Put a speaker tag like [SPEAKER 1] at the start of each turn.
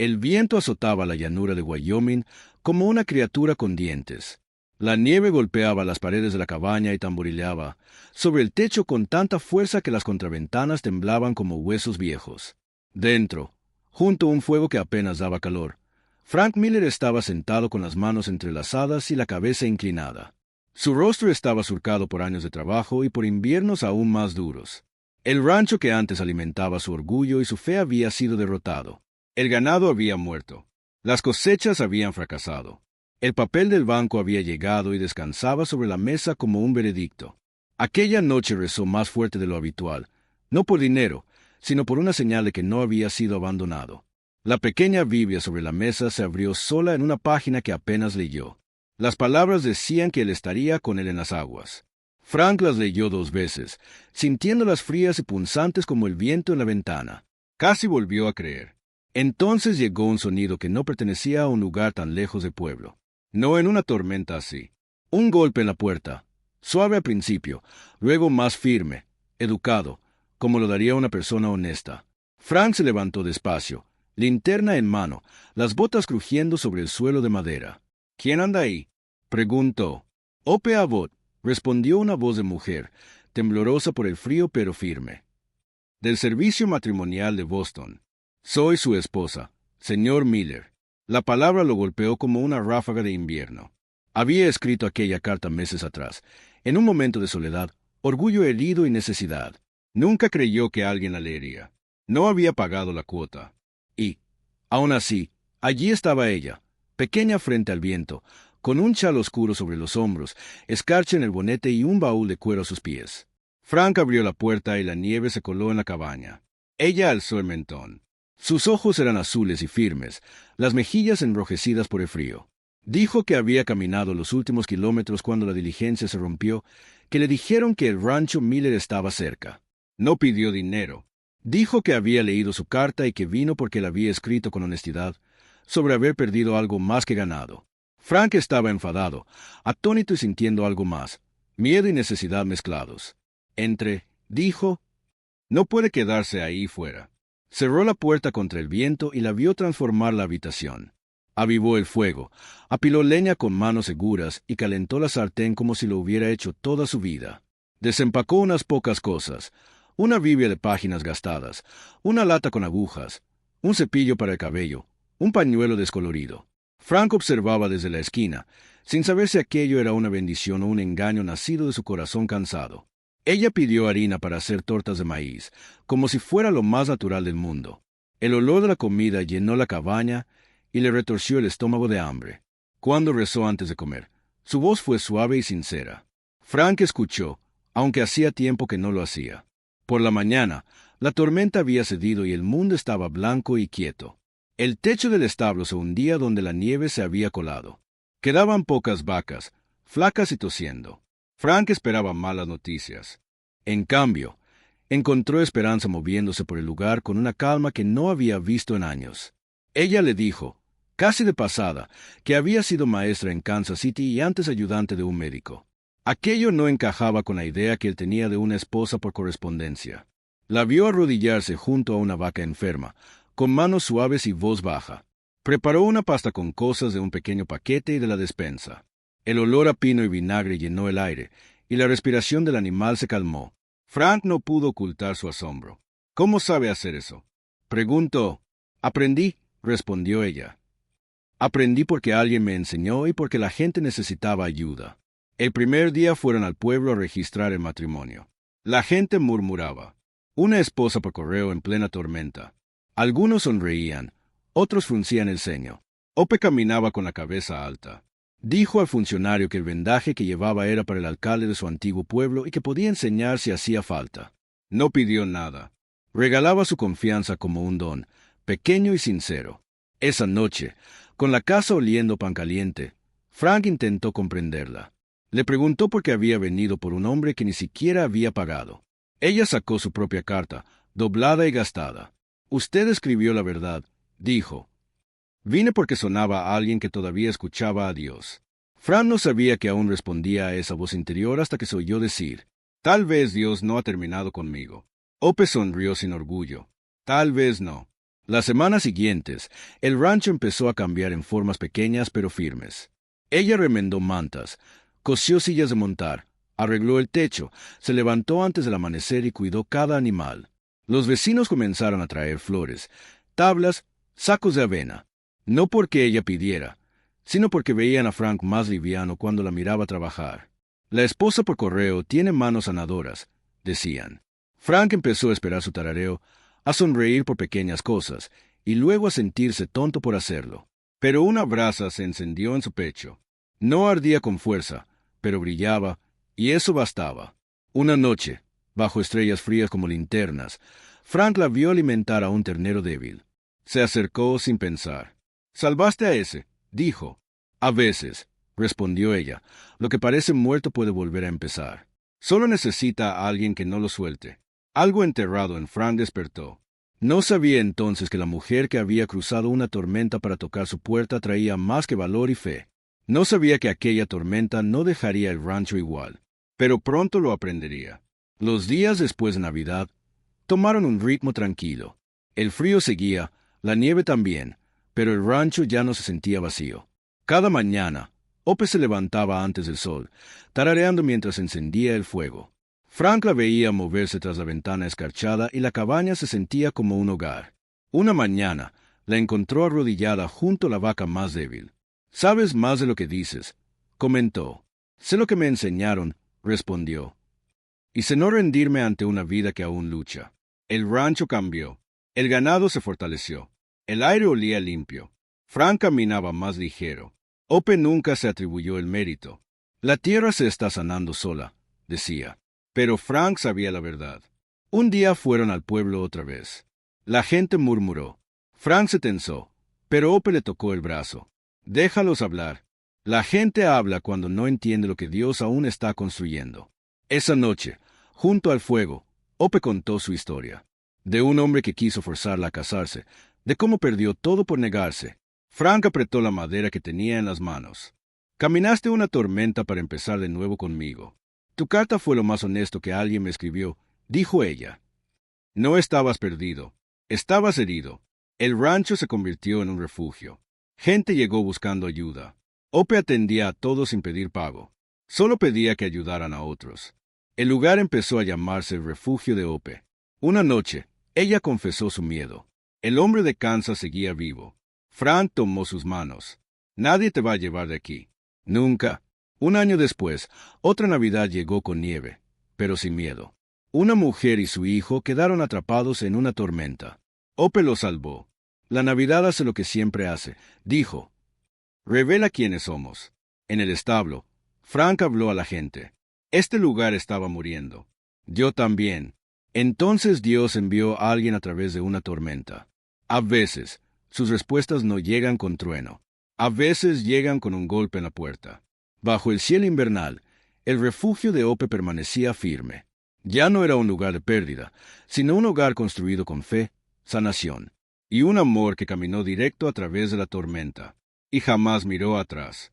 [SPEAKER 1] El viento azotaba la llanura de Wyoming como una criatura con dientes. La nieve golpeaba las paredes de la cabaña y tamborileaba sobre el techo con tanta fuerza que las contraventanas temblaban como huesos viejos. Dentro, junto a un fuego que apenas daba calor, Frank Miller estaba sentado con las manos entrelazadas y la cabeza inclinada. Su rostro estaba surcado por años de trabajo y por inviernos aún más duros. El rancho que antes alimentaba su orgullo y su fe había sido derrotado. El ganado había muerto. Las cosechas habían fracasado. El papel del banco había llegado y descansaba sobre la mesa como un veredicto. Aquella noche rezó más fuerte de lo habitual, no por dinero, sino por una señal de que no había sido abandonado. La pequeña Biblia sobre la mesa se abrió sola en una página que apenas leyó. Las palabras decían que él estaría con él en las aguas. Frank las leyó 2 veces, sintiéndolas frías y punzantes como el viento en la ventana. Casi volvió a creer. Entonces llegó un sonido que no pertenecía a un lugar tan lejos del pueblo. No en una tormenta así. Un golpe en la puerta, suave al principio, luego más firme, educado, como lo daría una persona honesta. Frank se levantó despacio, linterna en mano, las botas crujiendo sobre el suelo de madera. —¿Quién anda ahí? —preguntó. —Ope Abbott —respondió una voz de mujer, temblorosa por el frío pero firme—. Del servicio matrimonial de Boston. Soy su esposa, señor Miller. La palabra lo golpeó como una ráfaga de invierno. Había escrito aquella carta meses atrás, en un momento de soledad, orgullo herido y necesidad. Nunca creyó que alguien la leería. No había pagado la cuota. Y, aún así, allí estaba ella, pequeña frente al viento, con un chal oscuro sobre los hombros, escarcha en el bonete y un baúl de cuero a sus pies. Frank abrió la puerta y la nieve se coló en la cabaña. Ella alzó el mentón. Sus ojos eran azules y firmes, las mejillas enrojecidas por el frío. Dijo que había caminado los últimos kilómetros cuando la diligencia se rompió, que le dijeron que el rancho Miller estaba cerca. No pidió dinero. Dijo que había leído su carta y que vino porque la había escrito con honestidad, sobre haber perdido algo más que ganado. Frank estaba enfadado, atónito y sintiendo algo más, miedo y necesidad mezclados. Dijo, no puede quedarse ahí fuera. Cerró la puerta contra el viento y la vio transformar la habitación. Avivó el fuego, apiló leña con manos seguras y calentó la sartén como si lo hubiera hecho toda su vida. Desempacó unas pocas cosas, una Biblia de páginas gastadas, una lata con agujas, un cepillo para el cabello, un pañuelo descolorido. Frank observaba desde la esquina, sin saber si aquello era una bendición o un engaño nacido de su corazón cansado. Ella pidió harina para hacer tortas de maíz, como si fuera lo más natural del mundo. El olor de la comida llenó la cabaña y le retorció el estómago de hambre. Cuando rezó antes de comer, su voz fue suave y sincera. Frank escuchó, aunque hacía tiempo que no lo hacía. Por la mañana, la tormenta había cedido y el mundo estaba blanco y quieto. El techo del establo se hundía donde la nieve se había colado. Quedaban pocas vacas, flacas y tosiendo. Frank esperaba malas noticias. En cambio, encontró esperanza moviéndose por el lugar con una calma que no había visto en años. Ella le dijo, casi de pasada, que había sido maestra en Kansas City y antes ayudante de un médico. Aquello no encajaba con la idea que él tenía de una esposa por correspondencia. La vio arrodillarse junto a una vaca enferma, con manos suaves y voz baja. Preparó una pasta con cosas de un pequeño paquete y de la despensa. El olor a pino y vinagre llenó el aire, y la respiración del animal se calmó. Frank no pudo ocultar su asombro. —¿Cómo sabe hacer eso? —preguntó. —Aprendí —respondió ella. —Aprendí porque alguien me enseñó y porque la gente necesitaba ayuda. El primer día fueron al pueblo a registrar el matrimonio. La gente murmuraba. Una esposa por correo en plena tormenta. Algunos sonreían, otros fruncían el ceño. Ope caminaba con la cabeza alta. Dijo al funcionario que el vendaje que llevaba era para el alcalde de su antiguo pueblo y que podía enseñar si hacía falta. No pidió nada. Regalaba su confianza como un don, pequeño y sincero. Esa noche, con la casa oliendo pan caliente, Frank intentó comprenderla. Le preguntó por qué había venido por un hombre que ni siquiera había pagado. Ella sacó su propia carta, doblada y gastada. «Usted escribió la verdad», dijo. «Vine porque sonaba a alguien que todavía escuchaba a Dios». Frank no sabía que aún respondía a esa voz interior hasta que se oyó decir, «Tal vez Dios no ha terminado conmigo». Ope sonrió sin orgullo. «Tal vez no. Las semanas siguientes, el rancho empezó a cambiar en formas pequeñas pero firmes. Ella remendó mantas, cosió sillas de montar, arregló el techo, se levantó antes del amanecer y cuidó cada animal. Los vecinos comenzaron a traer flores, tablas, sacos de avena, no porque ella pidiera, sino porque veían a Frank más liviano cuando la miraba trabajar. La esposa por correo tiene manos sanadoras, decían. Frank empezó a esperar su tarareo, a sonreír por pequeñas cosas, y luego a sentirse tonto por hacerlo. Pero una brasa se encendió en su pecho. No ardía con fuerza, pero brillaba, y eso bastaba. Una noche, bajo estrellas frías como linternas, Frank la vio alimentar a un ternero débil. Se acercó sin pensar. «¿Salvaste a ese?», dijo. «A veces», respondió ella, «lo que parece muerto puede volver a empezar. Solo necesita a alguien que no lo suelte». Algo enterrado en Frank despertó. No sabía entonces que la mujer que había cruzado una tormenta para tocar su puerta traía más que valor y fe. No sabía que aquella tormenta no dejaría el rancho igual, pero pronto lo aprendería. Los días después de Navidad tomaron un ritmo tranquilo. El frío seguía, la nieve también, pero el rancho ya no se sentía vacío. Cada mañana, Ope se levantaba antes del sol, tarareando mientras encendía el fuego. Frank la veía moverse tras la ventana escarchada y la cabaña se sentía como un hogar. Una mañana, la encontró arrodillada junto a la vaca más débil. «Sabes más de lo que dices», comentó. «Sé lo que me enseñaron», respondió. «Y sé no rendirme ante una vida que aún lucha». El rancho cambió. El ganado se fortaleció. El aire olía limpio. Frank caminaba más ligero. Ope nunca se atribuyó el mérito. «La tierra se está sanando sola», decía. Pero Frank sabía la verdad. Un día fueron al pueblo otra vez. La gente murmuró. Frank se tensó, pero Ope le tocó el brazo. «Déjalos hablar. La gente habla cuando no entiende lo que Dios aún está construyendo». Esa noche, junto al fuego, Ope contó su historia. De un hombre que quiso forzarla a casarse, de cómo perdió todo por negarse. Frank apretó la madera que tenía en las manos. «Caminaste una tormenta para empezar de nuevo conmigo. Tu carta fue lo más honesto que alguien me escribió», dijo ella. «No estabas perdido, estabas herido». El rancho se convirtió en un refugio. Gente llegó buscando ayuda. Ope atendía a todos sin pedir pago. Solo pedía que ayudaran a otros. El lugar empezó a llamarse el refugio de Ope. Una noche, ella confesó su miedo. El hombre de Kansas seguía vivo. Frank tomó sus manos. «Nadie te va a llevar de aquí. Nunca». Un año después, otra Navidad llegó con nieve, pero sin miedo. Una mujer y su hijo quedaron atrapados en una tormenta. Ope los salvó. «La Navidad hace lo que siempre hace», dijo. «Revela quiénes somos». En el establo, Frank habló a la gente. Este lugar estaba muriendo. Yo también. Entonces Dios envió a alguien a través de una tormenta. A veces, sus respuestas no llegan con trueno. A veces llegan con un golpe en la puerta. Bajo el cielo invernal, el refugio de Ope permanecía firme. Ya no era un lugar de pérdida, sino un hogar construido con fe, sanación, y un amor que caminó directo a través de la tormenta, y jamás miró atrás.